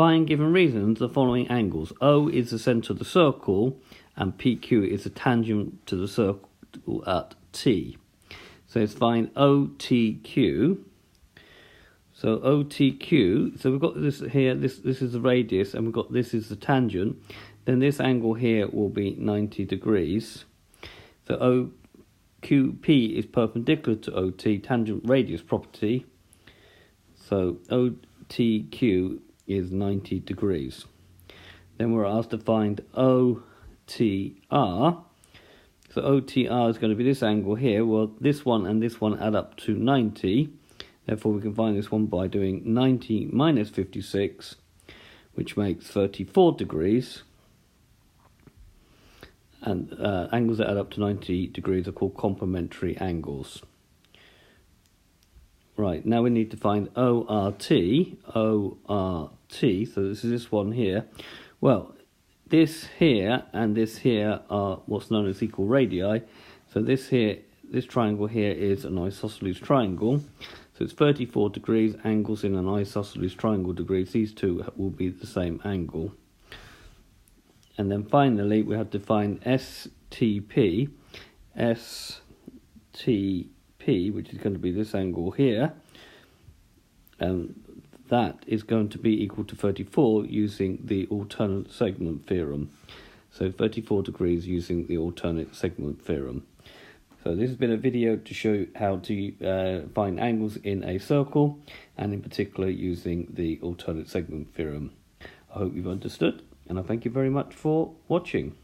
Find, given reasons, the following angles. O is the centre of the circle, and PQ is the tangent to the circle at T. So let's find OTQ. So OTQ, so we've got this here, this is the radius, and we've got this is the tangent. Then this angle here will be 90 degrees. So OQP is perpendicular to OT, tangent radius property. So OTQ is 90 degrees. Then we're asked to find OTR. So OTR is going to be this angle here. Well, this one and this one add up to 90. Therefore, we can find this one by doing 90 minus 56, which makes 34 degrees. And angles that add up to 90 degrees are called complementary angles. Right, now we need to find ORT. ORT, so this is this one here. Well, this here and this here are what's known as equal radii. So this triangle here is an isosceles triangle. So it's 34 degrees, angles in an isosceles triangle degrees. These two will be the same angle. And then finally, we have to find STP, which is going to be this angle here. And that is going to be equal to 34 using the alternate segment theorem. So 34 degrees using the alternate segment theorem. So this has been a video to show how to find angles in a circle, and in particular using the alternate segment theorem. I hope you've understood, and I thank you very much for watching.